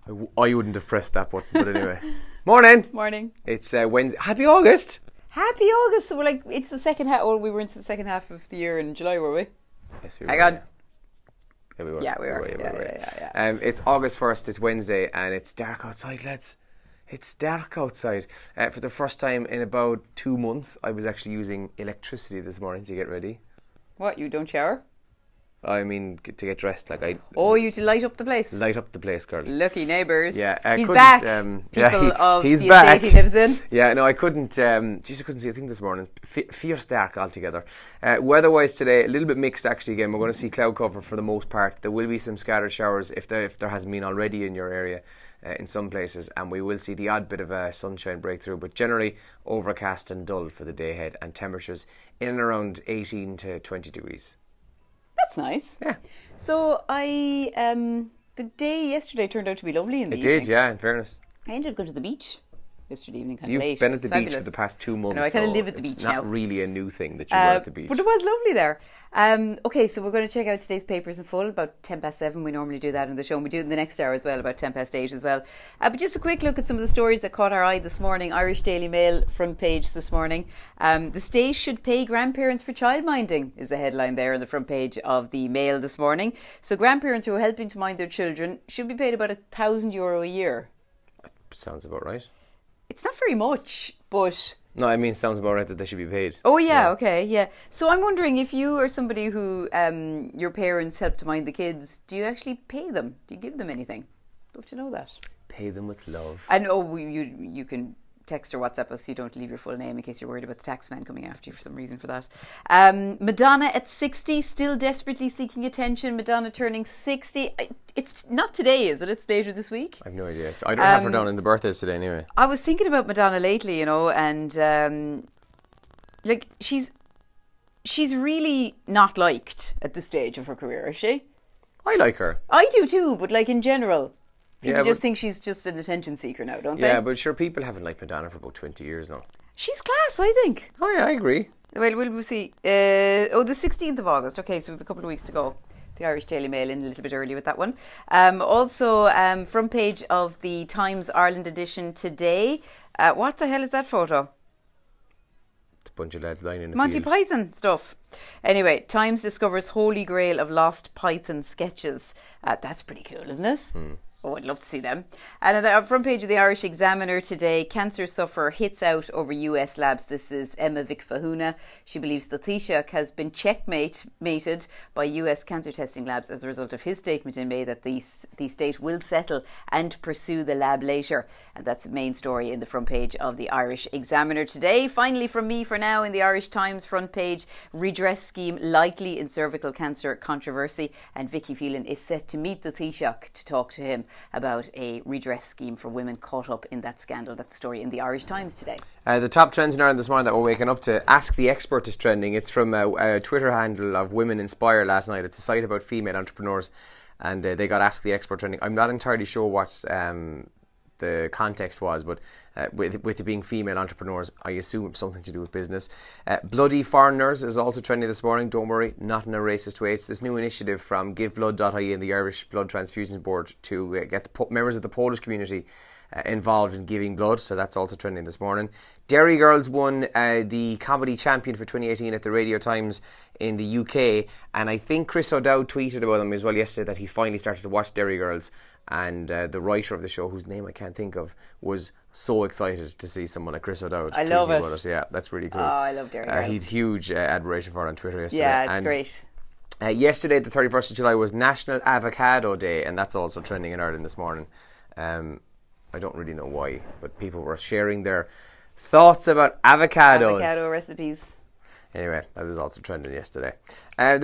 I wouldn't have pressed that button, but anyway. Morning. Morning. It's Wednesday. Happy August. Happy August. So we're like, it's the second half. Well, we were into the second half of the year in July, were we? Yes, we were. Hang on. Yeah, we were. Yeah, we were. Yeah. It's August 1st. It's Wednesday, and it's dark outside, lads. It's dark outside. For the first time in about 2 months, I was actually using electricity this morning to get ready. What, you don't shower? I mean, to get dressed, you to light up the place? Light up the place, girl. Lucky neighbours. Yeah, he's back. He's back. Estate he lives in. Yeah, no, I couldn't. I couldn't see a thing this morning. Fierce dark altogether. Weather-wise today, a little bit mixed actually. Again, we're going to see cloud cover for the most part. There will be some scattered showers if there hasn't been already in your area. In some places, and we will see the odd bit of sunshine breakthrough, but generally overcast and dull for the day ahead, and temperatures in and around 18 to 20 degrees. That's nice. Yeah. So the day yesterday turned out to be lovely in the evening. It did, yeah, in fairness. I ended up going to the beach yesterday evening, kind You've of late. You've been at the beach fabulous. for the past 2 months. I know, I kind of live at the beach now. It's not really a new thing that you were at the beach. But it was lovely there. Okay, so we're going to check out today's papers in full, about 7:10. We normally do that in the show, and we do it in the next hour as well, about 8:10 as well. But just a quick look at some of the stories that caught our eye this morning. Irish Daily Mail front page this morning. The state should pay grandparents for childminding is the headline there on the front page of the Mail this morning. So grandparents who are helping to mind their children should be paid about €1,000 a year. Sounds about right. It's not very much, but... No, I mean, it sounds about right that they should be paid. Oh, yeah, okay, yeah. So I'm wondering if you are somebody who your parents help to mind the kids, do you actually pay them? Do you give them anything? I'd love to know that. Pay them with love. And you can text or WhatsApp us so you don't leave your full name in case you're worried about the tax man coming after you for some reason for that. Madonna at 60, still desperately seeking attention. Madonna turning 60. It's not today, is it? It's later this week. I have no idea. So I don't have her down in the birthdays today anyway. I was thinking about Madonna lately, and she's really not liked at this stage of her career, is she? I like her. I do too, but in general, people just think she's just an attention seeker now, don't they? Yeah, but sure, people haven't liked Madonna for about 20 years now. She's class, I think. Oh yeah, I agree. Well, we'll see. The 16th of August. Okay, so we have a couple of weeks to go. The Irish Daily Mail in a little bit early with that one. Also, front page of the Times Ireland edition today. What the hell is that photo? It's a bunch of lads lying in a Monty field. Python stuff. Anyway, Times discovers Holy Grail of lost Python sketches. That's pretty cool, isn't it? Oh, I'd love to see them. And on the front page of the Irish Examiner today, cancer sufferer hits out over US labs. This is Emma Vic-Fahuna. She believes the Taoiseach has been checkmated by US cancer testing labs as a result of his statement in May that the state will settle and pursue the lab later. And that's the main story in the front page of the Irish Examiner today. Finally, from me for now, in the Irish Times front page, redress scheme likely in cervical cancer controversy. And Vicky Phelan is set to meet the Taoiseach to talk to him about a redress scheme for women caught up in that scandal. That's the story in the Irish Times today. The top trends in Ireland this morning that we're waking up to, Ask the Expert is trending. It's from a Twitter handle of Women Inspire last night. It's a site about female entrepreneurs, and they got Ask the Expert trending. I'm not entirely sure what the context was, but with it being female entrepreneurs, I assume it's something to do with business. Bloody Foreigners is also trending this morning. Don't worry, not in a racist way. It's this new initiative from GiveBlood.ie and the Irish Blood Transfusion Board to get the members of the Polish community involved in giving blood, so that's also trending this morning. Derry Girls won the comedy champion for 2018 at the Radio Times in the UK, and I think Chris O'Dowd tweeted about them as well yesterday that he's finally started to watch Derry Girls, and the writer of the show, whose name I can't think of, was so excited to see someone like Chris O'Dowd. I love it. About it. Yeah, that's really cool. Oh, I love Derry Girls. He's huge admiration for it on Twitter yesterday. Yeah, it's great. Yesterday, the 31st of July, was National Avocado Day, and that's also trending in Ireland this morning. I don't really know why, but people were sharing their thoughts about avocados. Avocado recipes. Anyway, that was also trending yesterday. So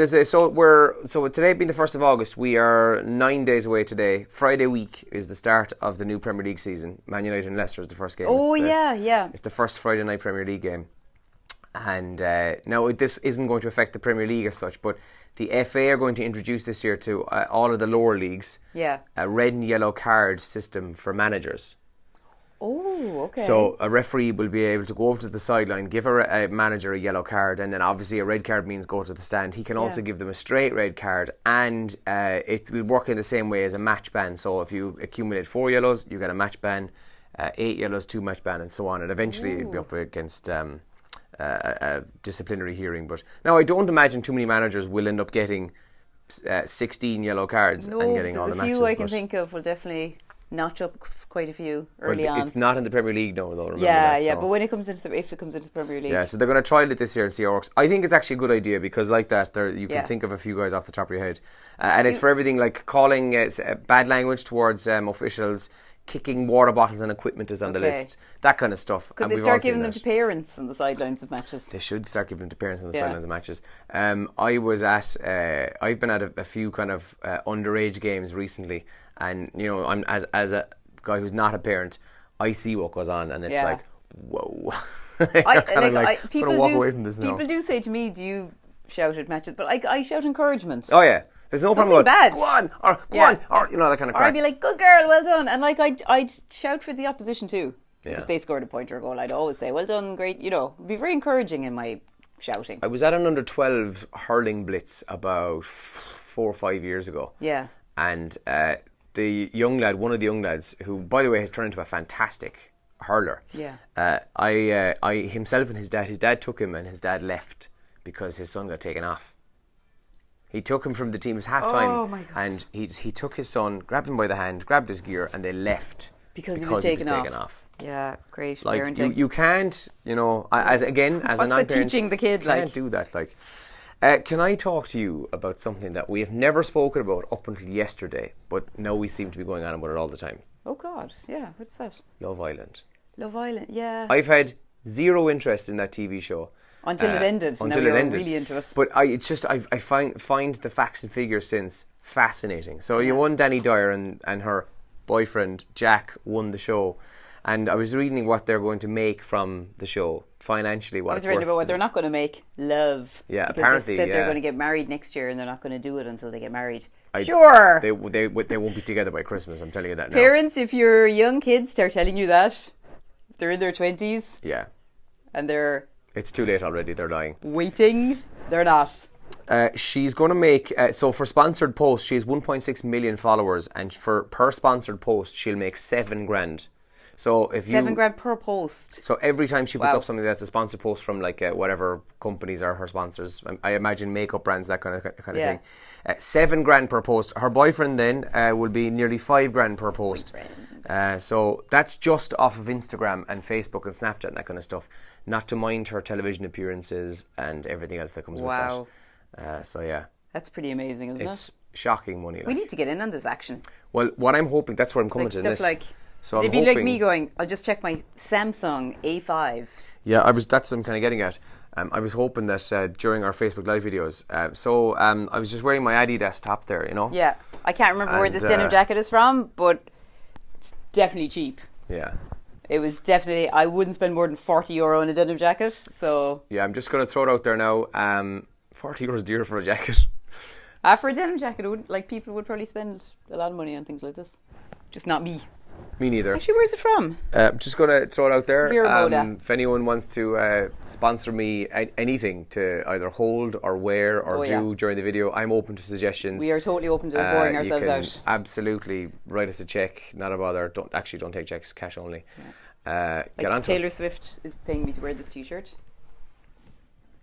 today being the 1st of August, we are 9 days away today. Friday week is the start of the new Premier League season. Man United and Leicester is the first game. Oh, yeah. It's the first Friday night Premier League game. And now this isn't going to affect the Premier League as such, but the FA are going to introduce this year to all of the lower leagues a red and yellow card system for managers. Oh, okay. So a referee will be able to go over to the sideline, give a manager a yellow card, and then obviously a red card means go to the stand. He can also give them a straight red card, and it will work in the same way as a match ban. So if you accumulate 4 yellows, you get a match ban, 8 yellows, 2 match ban, and so on. And eventually it'll be up against a disciplinary hearing. But now I don't imagine too many managers will end up getting 16 yellow cards and getting all the matches. No, a few I can think of will definitely notch up quite a few early on. It's not in the Premier League now, though. Remember but when it comes into if it comes into the Premier League, so they're going to trial it this year and see how it works. I think it's actually a good idea because, like that, you can think of a few guys off the top of your head, and it's for everything like calling bad language towards officials. Kicking water bottles and equipment is on the list. That kind of stuff. Could they start giving them to parents on the sidelines of matches? They should start giving them to parents on the sidelines of matches. I've been at a few kind of underage games recently, and I'm as a guy who's not a parent, I see what goes on, and it's like, whoa. People walk away from this now. People do say to me, "Do you shout at matches?" But I shout encouragement. Oh yeah. There's no problem with bad. Go on, or go on, or that kind of crap. Or I'd be like, "Good girl, well done," and I'd shout for the opposition too. If they scored a point or a goal, I'd always say, "Well done, great." Be very encouraging in my shouting. I was at an under-12 hurling blitz about 4 or 5 years ago. Yeah. And the young lad, one of the young lads, who by the way has turned into a fantastic hurler. Yeah. I himself and his dad took him, and his dad left because his son got taken off. He took him from the team. It was half time, and he took his son, grabbed him by the hand, grabbed his gear, and they left because he was taken off. Yeah, great. Like parenting. you can't, as a non-parent, teaching the kid? You can't do that. Like, can I talk to you about something that we have never spoken about up until yesterday, but now we seem to be going on about it all the time? Oh God, yeah. What's that? Love Island. Love Island, yeah. I've had zero interest in that TV show. Until it ended. Until it ended. Really into it. But I find the facts and figures since fascinating. So you won Danny Dyer and her boyfriend Jack won the show, and I was reading what they're going to make from the show financially. I was reading about what they're not going to make. Love. Yeah, because apparently they said they're going to get married next year, and they're not going to do it until they get married. They won't be together by Christmas. I'm telling you that now. Parents, if your young kids start telling you that, if they're in their 20s, and they're. It's too late already, they're lying. Waiting, they're not. She's going to make, so for sponsored posts, she has 1.6 million followers, and per sponsored post, she'll make $7,000. So if $7,000 per post. So every time she puts up something that's a sponsored post from like whatever companies are her sponsors, I imagine makeup brands, that kind of thing. $7,000 per post. Her boyfriend then will be nearly $5,000 per post. So that's just off of Instagram and Facebook and Snapchat and that kind of stuff. Not to mind her television appearances and everything else that comes with that. So yeah. That's pretty amazing, isn't it? It's shocking money. We need to get in on this action. Well, what I'm hoping, that's where I'm coming to this. So it'd be like me going, I'll just check my Samsung A5. Yeah, that's what I'm kind of getting at. I was hoping that during our Facebook Live videos, I was just wearing my Adidas top there, Yeah, I can't remember where this denim jacket is from, but it's definitely cheap. Yeah. It was definitely, I wouldn't spend more than €40 on a denim jacket, so... Yeah, I'm just going to throw it out there now. €40 dear for a jacket. For a denim jacket, people would probably spend a lot of money on things like this. Just not me. Me neither. Actually, where's it from? I'm just going to throw it out there. If anyone wants to sponsor me anything to either hold or wear or do during the video, I'm open to suggestions. We are totally open to pouring ourselves out. Absolutely write us a check, not a bother. Don't take checks, cash only. Get on to Taylor us. Swift is paying me to wear this t-shirt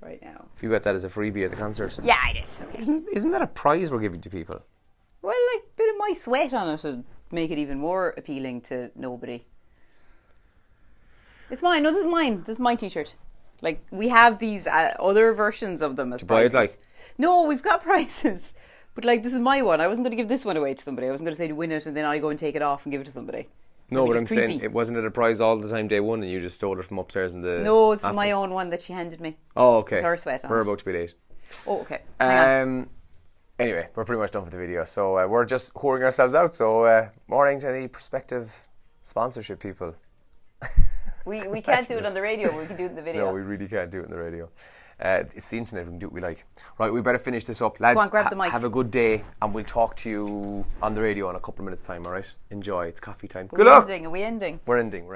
right now. You got that as a freebie at the concert? Yeah, I did. Okay. Isn't that a prize we're giving to people? Well, a bit of my sweat on it would make it even more appealing to nobody. It's mine. No, this is mine. This is my t-shirt. Like, we have these other versions of them as prizes. No, we've got prizes. But, this is my one. I wasn't going to give this one away to somebody. I wasn't going to say to win it and then I go and take it off and give it to somebody. No, but I'm saying, it wasn't a prize all the time day one and you just stole it from upstairs in the No, it's office. my own one that she handed me. Oh, okay. With her sweat on We're it. about to be late. Oh, okay. Hang on. Anyway, we're pretty much done with the video. So we're just whoring ourselves out. So morning to any prospective sponsorship people. We can't do it on the radio, but we can do it in the video. No, we really can't do it in the radio. It's the internet. We can do what we like. Right, we better finish this up. Lads, Go on, grab the mic. Have a good day, and we'll talk to you on the radio in a couple of minutes' time, all right? Enjoy. It's coffee time. Good luck. Are we ending? We're ending.